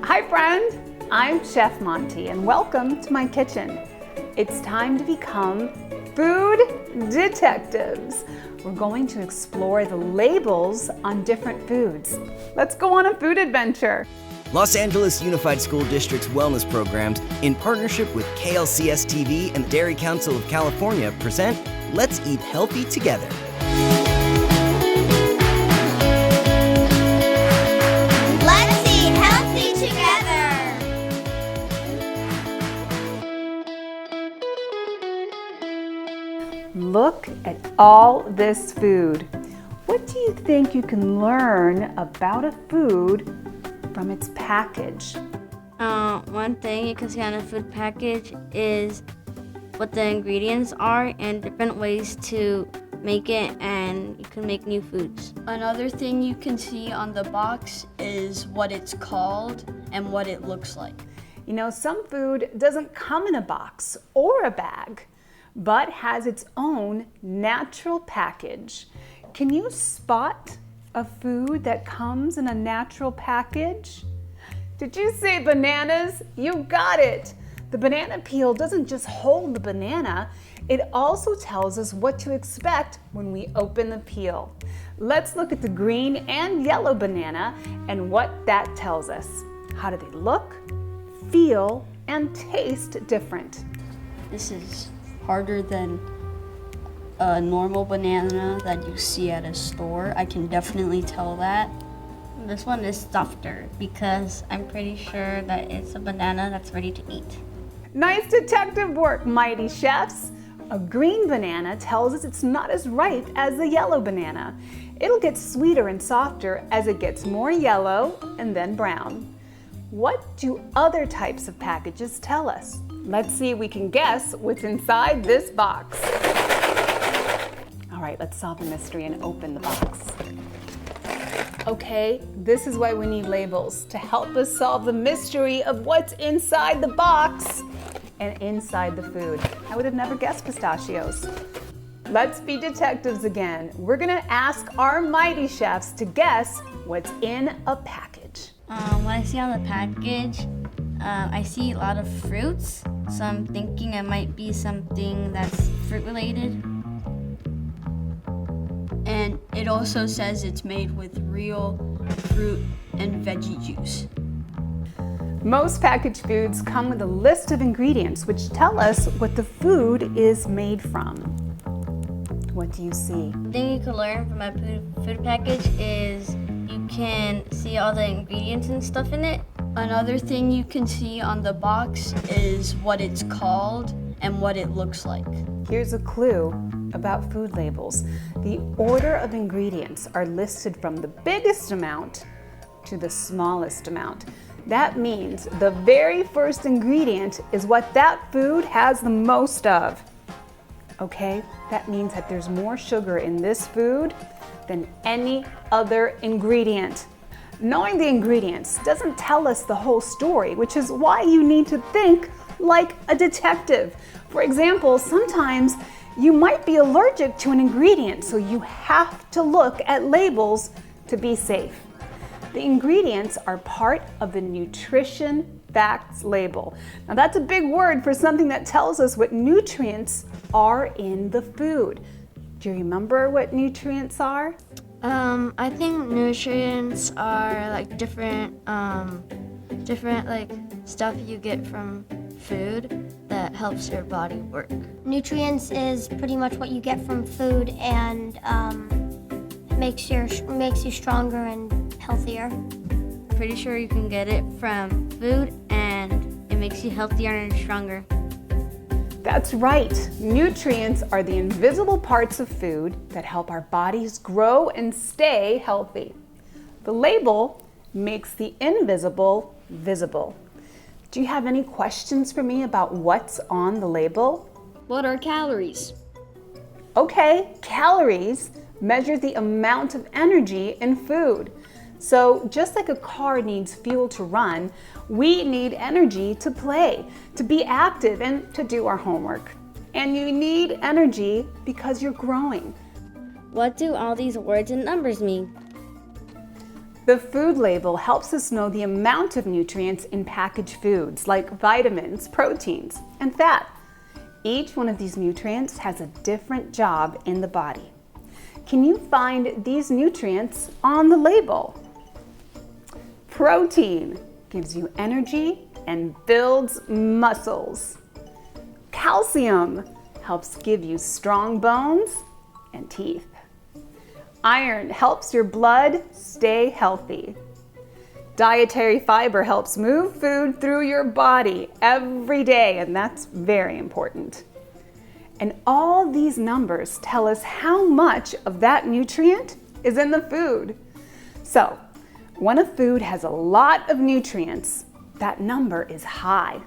Hi friend, I'm Chef Monti and welcome to my kitchen. It's time to become food detectives. We're going to explore the labels on different foods. Let's go on a food adventure. Los Angeles Unified School District's wellness programs, in partnership with KLCS-TV and the Dairy Council of California, present Let's Eat Healthy Together. Let's eat healthy together! Look at all this food. What do you think you can learn about a food from its package? One thing you can see on a food package is what the ingredients are and different ways to make it, and you can make new foods. Another thing you can see on the box is what it's called and what it looks like. You know, some food doesn't come in a box or a bag, but has its own natural package. Can you spot a food that comes in a natural package? Did you say bananas? You got it! The banana peel doesn't just hold the banana, it also tells us what to expect when we open the peel. Let's look at the green and yellow banana and what that tells us. How do they look, feel, and taste different? This is harder than a normal banana that you see at a store. I can definitely tell that. This one is softer because I'm pretty sure that it's a banana that's ready to eat. Nice detective work, mighty chefs. A green banana tells us it's not as ripe as the yellow banana. It'll get sweeter and softer as it gets more yellow and then brown. What do other types of packages tell us? Let's see if we can guess what's inside this box. All right, let's solve the mystery and open the box. Okay, this is why we need labels, to help us solve the mystery of what's inside the box and inside the food. I would have never guessed pistachios. Let's be detectives again. We're gonna ask our mighty chefs to guess what's in a package. What I see on the package, I see a lot of fruits, so I'm thinking it might be something that's fruit related. And it also says it's made with real fruit and veggie juice. Most packaged foods come with a list of ingredients which tell us what the food is made from. What do you see? The thing you can learn from a food package is you can see all the ingredients and stuff in it. Another thing you can see on the box is what it's called and what it looks like. Here's a clue about food labels. The order of ingredients are listed from the biggest amount to the smallest amount. That means the very first ingredient is what that food has the most of. Okay, that means that there's more sugar in this food than any other ingredient. Knowing the ingredients doesn't tell us the whole story, which is why you need to think like a detective. For example, sometimes you might be allergic to an ingredient, so you have to look at labels to be safe. The ingredients are part of the nutrition facts label. Now that's a big word for something that tells us what nutrients are in the food. Do you remember what nutrients are? I think nutrients are like different like stuff you get from food that helps your body work. Nutrients is pretty much what you get from food and makes you stronger and healthier. Pretty sure you can get it from food and it makes you healthier and stronger. That's right. Nutrients are the invisible parts of food that help our bodies grow and stay healthy. The label makes the invisible visible. Do you have any questions for me about what's on the label? What are calories? Okay, calories measure the amount of energy in food. So just like a car needs fuel to run, we need energy to play, to be active, and to do our homework. And you need energy because you're growing. What do all these words and numbers mean? The food label helps us know the amount of nutrients in packaged foods like vitamins, proteins, and fat. Each one of these nutrients has a different job in the body. Can you find these nutrients on the label? Protein gives you energy and builds muscles. Calcium helps give you strong bones and teeth. Iron helps your blood stay healthy. Dietary fiber helps move food through your body every day, and that's very important. And all these numbers tell us how much of that nutrient is in the food. So, when a food has a lot of nutrients, that number is high.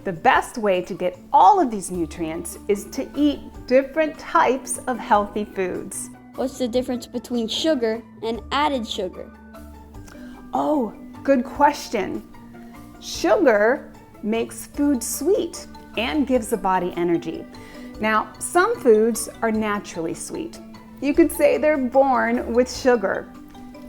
The best way to get all of these nutrients is to eat different types of healthy foods. What's the difference between sugar and added sugar? Oh, good question. Sugar makes food sweet and gives the body energy. Now, some foods are naturally sweet. You could say they're born with sugar,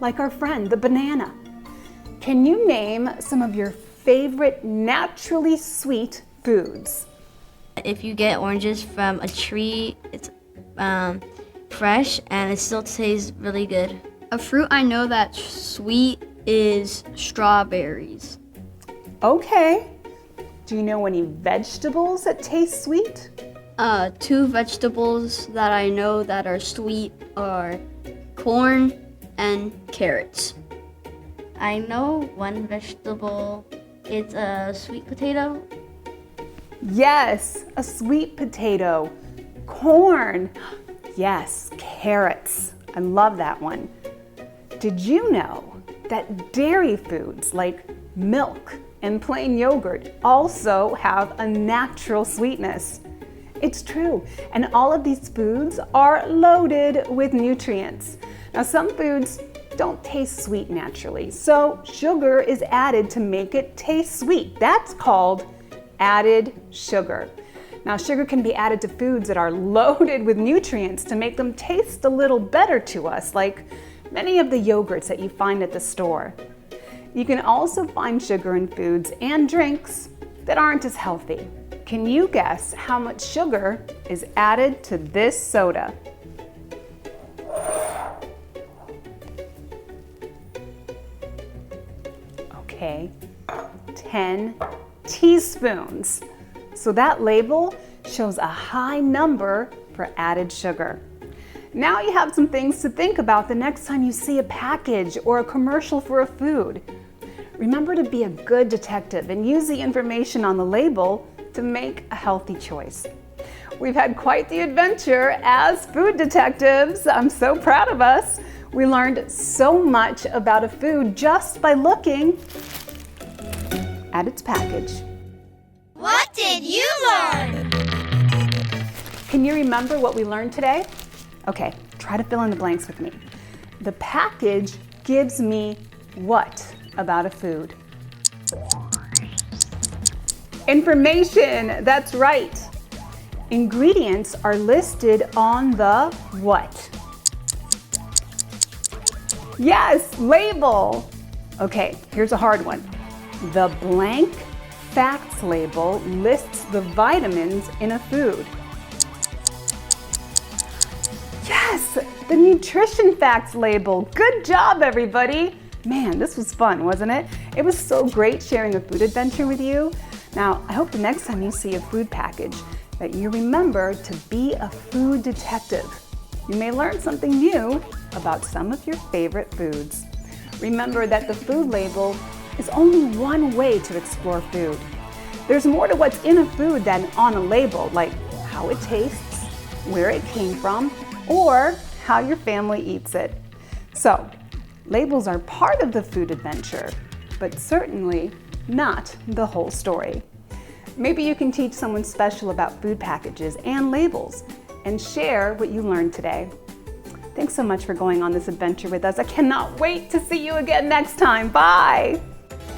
like our friend, the banana. Can you name some of your favorite naturally sweet foods? If you get oranges from a tree, it's fresh and it still tastes really good. A fruit I know that's sweet is strawberries. Okay. Do you know any vegetables that taste sweet? 2 vegetables that I know that are sweet are corn and carrots. I know one vegetable, it's a sweet potato. Yes, a sweet potato. Corn. Yes, carrots. I love that one. Did you know that dairy foods like milk and plain yogurt also have a natural sweetness? It's true, and all of these foods are loaded with nutrients. Now, some foods don't taste sweet naturally, so sugar is added to make it taste sweet. That's called added sugar. Now, sugar can be added to foods that are loaded with nutrients to make them taste a little better to us, like many of the yogurts that you find at the store. You can also find sugar in foods and drinks that aren't as healthy. Can you guess how much sugar is added to this soda? Okay, 10 teaspoons. So that label shows a high number for added sugar. Now you have some things to think about the next time you see a package or a commercial for a food. Remember to be a good detective and use the information on the label to make a healthy choice. We've had quite the adventure as food detectives. I'm so proud of us. We learned so much about a food just by looking at its package. What did you learn? Can you remember what we learned today? Okay, try to fill in the blanks with me. The package gives me what about a food? Information, that's right. Ingredients are listed on the what? Yes, label. Okay, here's a hard one. The blank facts label lists the vitamins in a food. Yes, the nutrition facts label. Good job, everybody. Man, this was fun, wasn't it? It was so great sharing a food adventure with you. Now, I hope the next time you see a food package that you remember to be a food detective. You may learn something new about some of your favorite foods. Remember that the food label is only one way to explore food. There's more to what's in a food than on a label, like how it tastes, where it came from, or how your family eats it. So, labels are part of the food adventure, but certainly not the whole story. Maybe you can teach someone special about food packages and labels and share what you learned today. Thanks so much for going on this adventure with us. I cannot wait to see you again next time. Bye!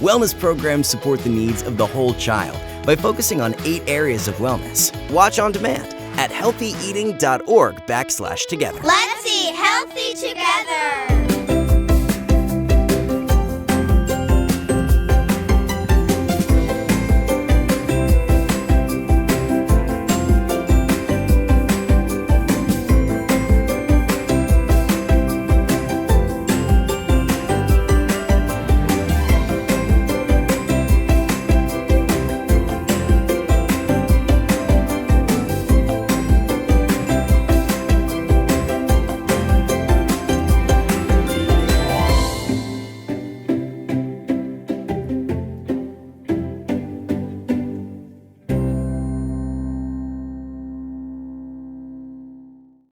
Wellness programs support the needs of the whole child by focusing on 8 areas of wellness. Watch on demand at healthyeating.org/together. Let's eat healthy together.